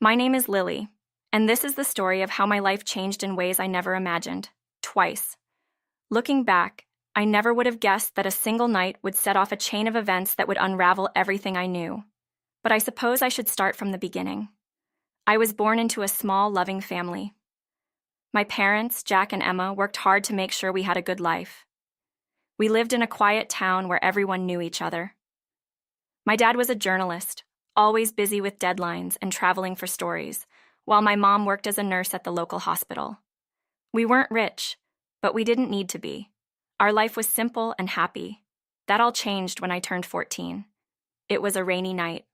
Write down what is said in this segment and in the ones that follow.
My name is Lily, and this is the story of how my life changed in ways I never imagined, twice. Looking back, I never would have guessed that a single night would set off a chain of events that would unravel everything I knew. But I suppose I should start from the beginning. I was born into a small, loving family. My parents, Jack and Emma, worked hard to make sure we had a good life. We lived in a quiet town where everyone knew each other. My dad was a journalist, always busy with deadlines and traveling for stories, while my mom worked as a nurse at the local hospital. We weren't rich, but we didn't need to be. Our life was simple and happy. That all changed when I turned 14. It was a rainy night,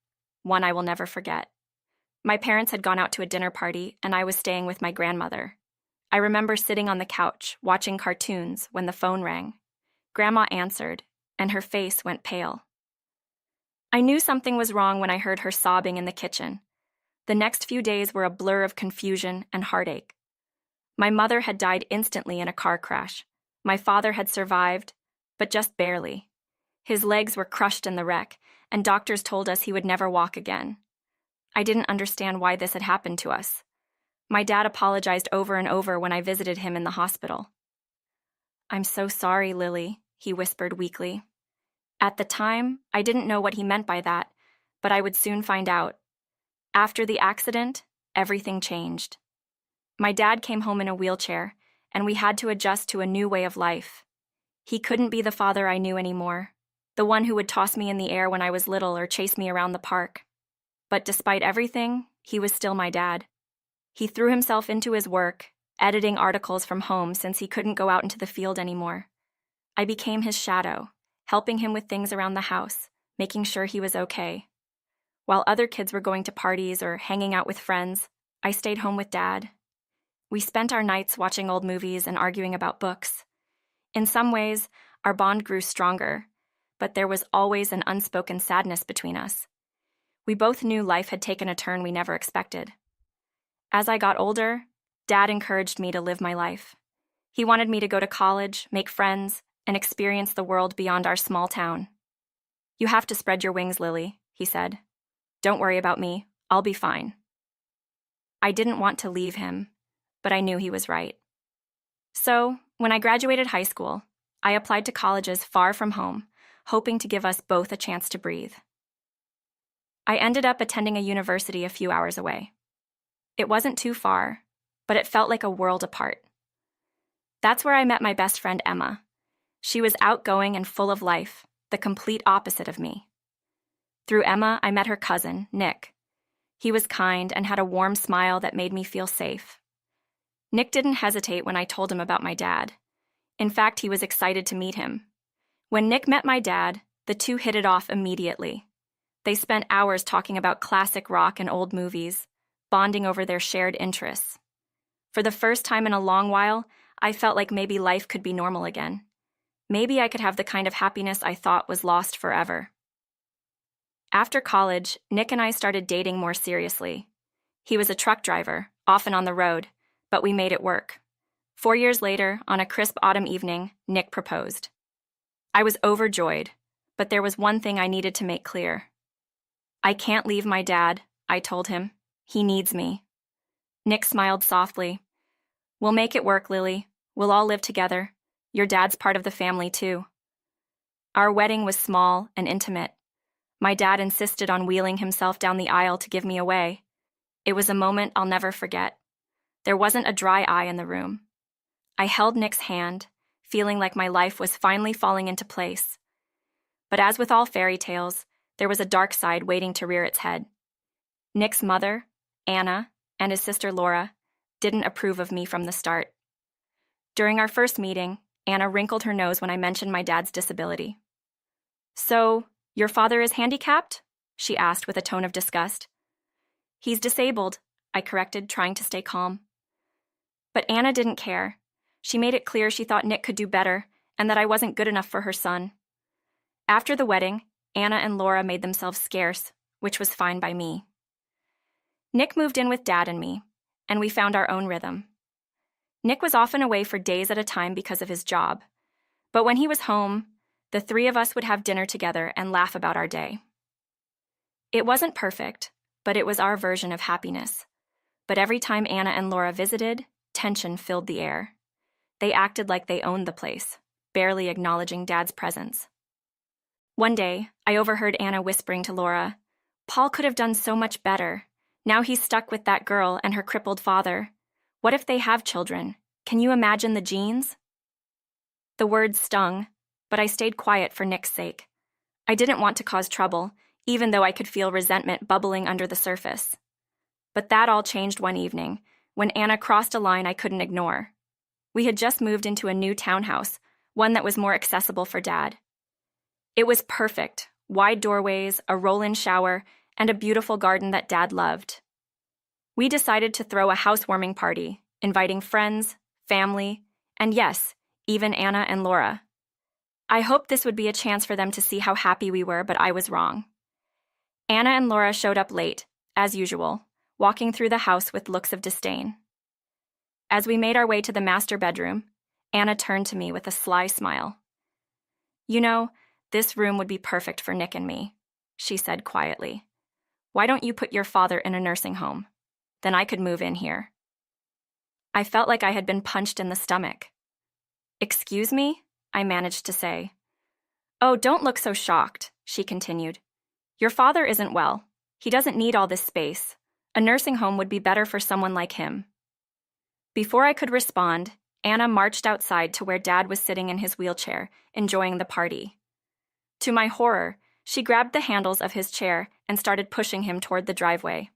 one I will never forget. My parents had gone out to a dinner party, and I was staying with my grandmother. I remember sitting on the couch, watching cartoons, when the phone rang. Grandma answered, and her face went pale. I knew something was wrong when I heard her sobbing in the kitchen. The next few days were a blur of confusion and heartache. My mother had died instantly in a car crash. My father had survived, but just barely. His legs were crushed in the wreck, and doctors told us he would never walk again. I didn't understand why this had happened to us. My dad apologized over and over when I visited him in the hospital. "I'm so sorry, Lily," he whispered weakly. At the time, I didn't know what he meant by that, but I would soon find out. After the accident, everything changed. My dad came home in a wheelchair, and we had to adjust to a new way of life. He couldn't be the father I knew anymore, the one who would toss me in the air when I was little or chase me around the park. But despite everything, he was still my dad. He threw himself into his work, editing articles from home since he couldn't go out into the field anymore. I became his shadow, helping him with things around the house, making sure he was okay. While other kids were going to parties or hanging out with friends, I stayed home with Dad. We spent our nights watching old movies and arguing about books. In some ways, our bond grew stronger, but there was always an unspoken sadness between us. We both knew life had taken a turn we never expected. As I got older, Dad encouraged me to live my life. He wanted me to go to college, make friends, and experience the world beyond our small town. "You have to spread your wings, Lily," he said. "Don't worry about me. I'll be fine." I didn't want to leave him, but I knew he was right. So, when I graduated high school, I applied to colleges far from home, hoping to give us both a chance to breathe. I ended up attending a university a few hours away. It wasn't too far, but it felt like a world apart. That's where I met my best friend, Emma. She was outgoing and full of life, the complete opposite of me. Through Emma, I met her cousin, Nick. He was kind and had a warm smile that made me feel safe. Nick didn't hesitate when I told him about my dad. In fact, he was excited to meet him. When Nick met my dad, the two hit it off immediately. They spent hours talking about classic rock and old movies, bonding over their shared interests. For the first time in a long while, I felt like maybe life could be normal again. Maybe I could have the kind of happiness I thought was lost forever. After college, Nick and I started dating more seriously. He was a truck driver, often on the road, but we made it work. 4 years later, on a crisp autumn evening, Nick proposed. I was overjoyed, but there was one thing I needed to make clear. "I can't leave my dad," I told him. "He needs me." Nick smiled softly. "We'll make it work, Lily. We'll all live together. Your dad's part of the family, too." Our wedding was small and intimate. My dad insisted on wheeling himself down the aisle to give me away. It was a moment I'll never forget. There wasn't a dry eye in the room. I held Nick's hand, feeling like my life was finally falling into place. But as with all fairy tales, there was a dark side waiting to rear its head. Nick's mother, Anna, and his sister Laura didn't approve of me from the start. During our first meeting, Anna wrinkled her nose when I mentioned my dad's disability. "So, your father is handicapped?" she asked with a tone of disgust. "He's disabled," I corrected, trying to stay calm. But Anna didn't care. She made it clear she thought Nick could do better and that I wasn't good enough for her son. After the wedding, Anna and Laura made themselves scarce, which was fine by me. Nick moved in with Dad and me, and we found our own rhythm. Nick was often away for days at a time because of his job, but when he was home, the three of us would have dinner together and laugh about our day. It wasn't perfect, but it was our version of happiness. But every time Anna and Laura visited, tension filled the air. They acted like they owned the place, barely acknowledging Dad's presence. One day, I overheard Anna whispering to Laura, "Paul could have done so much better. Now he's stuck with that girl and her crippled father. What if they have children? Can you imagine the genes?" The words stung, but I stayed quiet for Nick's sake. I didn't want to cause trouble, even though I could feel resentment bubbling under the surface. But that all changed one evening, when Anna crossed a line I couldn't ignore. We had just moved into a new townhouse, one that was more accessible for Dad. It was perfect, wide doorways, a roll-in shower, and a beautiful garden that Dad loved. We decided to throw a housewarming party, inviting friends, family, and yes, even Anna and Laura. I hoped this would be a chance for them to see how happy we were, but I was wrong. Anna and Laura showed up late, as usual, walking through the house with looks of disdain. As we made our way to the master bedroom, Anna turned to me with a sly smile. "You know, this room would be perfect for Nick and me," she said quietly. "Why don't you put your father in a nursing home? Then I could move in here." I felt like I had been punched in the stomach. "Excuse me?" I managed to say. "Oh, don't look so shocked," she continued. "Your father isn't well. He doesn't need all this space. A nursing home would be better for someone like him." Before I could respond, Anna marched outside to where Dad was sitting in his wheelchair, enjoying the party. To my horror, she grabbed the handles of his chair and started pushing him toward the driveway.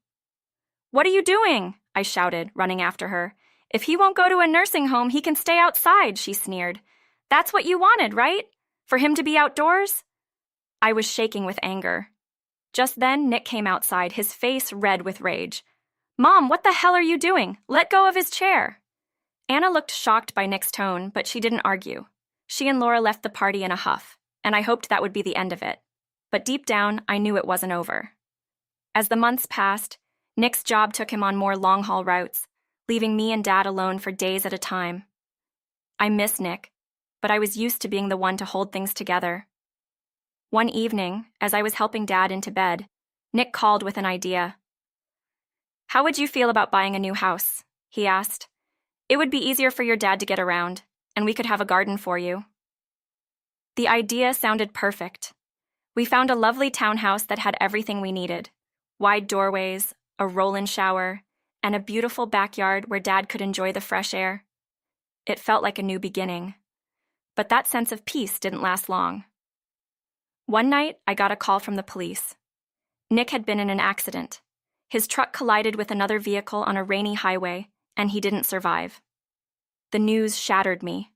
"What are you doing?" I shouted, running after her. "If he won't go to a nursing home, he can stay outside," she sneered. "That's what you wanted, right? For him to be outdoors?" I was shaking with anger. Just then, Nick came outside, his face red with rage. "Mom, what the hell are you doing? Let go of his chair." Anna looked shocked by Nick's tone, but she didn't argue. She and Laura left the party in a huff, and I hoped that would be the end of it. But deep down, I knew it wasn't over. As the months passed, Nick's job took him on more long-haul routes, leaving me and Dad alone for days at a time. I miss Nick, but I was used to being the one to hold things together. One evening, as I was helping Dad into bed, Nick called with an idea. "How would you feel about buying a new house?" he asked. "It would be easier for your dad to get around, and we could have a garden for you." The idea sounded perfect. We found a lovely townhouse that had everything we needed: wide doorways, a roll-in shower, and a beautiful backyard where Dad could enjoy the fresh air. It felt like a new beginning. But that sense of peace didn't last long. One night, I got a call from the police. Nick had been in an accident. His truck collided with another vehicle on a rainy highway, and he didn't survive. The news shattered me.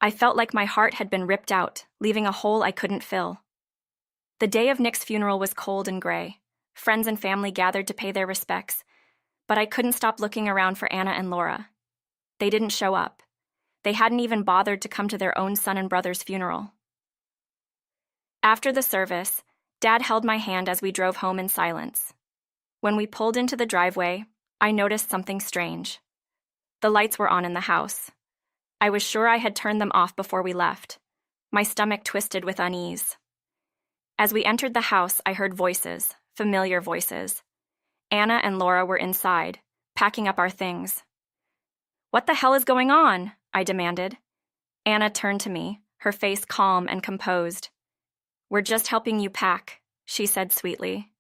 I felt like my heart had been ripped out, leaving a hole I couldn't fill. The day of Nick's funeral was cold and gray. Friends and family gathered to pay their respects, but I couldn't stop looking around for Anna and Laura. They didn't show up. They hadn't even bothered to come to their own son and brother's funeral. After the service, Dad held my hand as we drove home in silence. When we pulled into the driveway, I noticed something strange. The lights were on in the house. I was sure I had turned them off before we left. My stomach twisted with unease. As we entered the house, I heard voices, familiar voices. Anna and Laura were inside, packing up our things. "What the hell is going on?" I demanded. Anna turned to me, her face calm and composed. "We're just helping you pack," she said sweetly.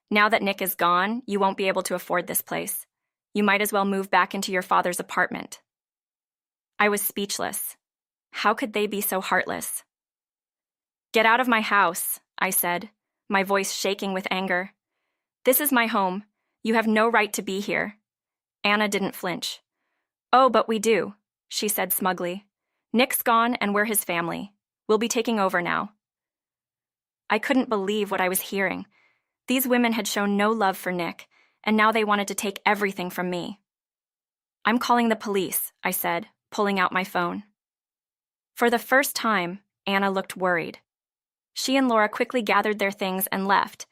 "Now that Nick is gone, you won't be able to afford this place. You might as well move back into your father's apartment." I was speechless. How could they be so heartless? "Get out of my house," I said, my voice shaking with anger. "This is my home. You have no right to be here." Anna didn't flinch. "Oh, but we do," she said smugly. "Nick's gone and we're his family. We'll be taking over now." I couldn't believe what I was hearing. These women had shown no love for Nick, and now they wanted to take everything from me. "I'm calling the police," I said, pulling out my phone. For the first time, Anna looked worried. She and Laura quickly gathered their things and left,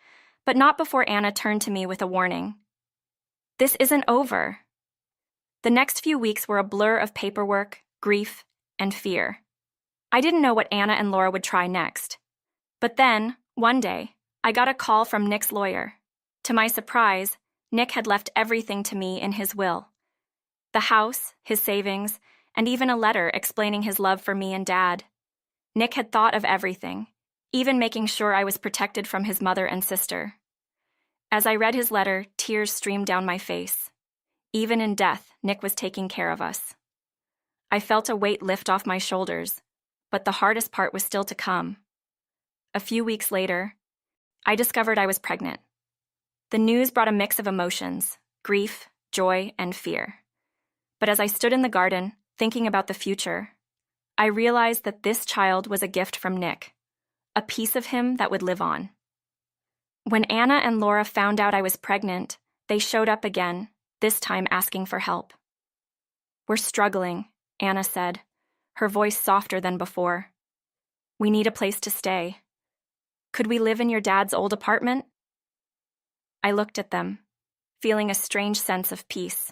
but not before Anna turned to me with a warning. "This isn't over." The next few weeks were a blur of paperwork, grief, and fear. I didn't know what Anna and Laura would try next. But then, one day, I got a call from Nick's lawyer. To my surprise, Nick had left everything to me in his will. The house, his savings, and even a letter explaining his love for me and Dad. Nick had thought of everything, even making sure I was protected from his mother and sister. As I read his letter, tears streamed down my face. Even in death, Nick was taking care of us. I felt a weight lift off my shoulders, but the hardest part was still to come. A few weeks later, I discovered I was pregnant. The news brought a mix of emotions, grief, joy, and fear. But as I stood in the garden, thinking about the future, I realized that this child was a gift from Nick, a piece of him that would live on. When Anna and Laura found out I was pregnant, they showed up again, this time asking for help. "We're struggling," Anna said, her voice softer than before. "We need a place to stay. Could we live in your dad's old apartment?" I looked at them, feeling a strange sense of peace.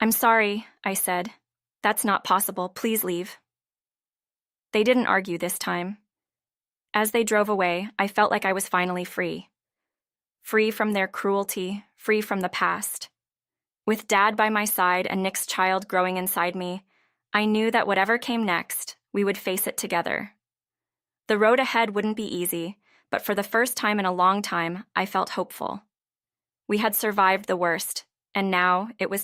"I'm sorry," I said. "That's not possible. Please leave." They didn't argue this time. As they drove away, I felt like I was finally free. Free from their cruelty, free from the past. With Dad by my side and Nick's child growing inside me, I knew that whatever came next, we would face it together. The road ahead wouldn't be easy, but for the first time in a long time, I felt hopeful. We had survived the worst, and now it was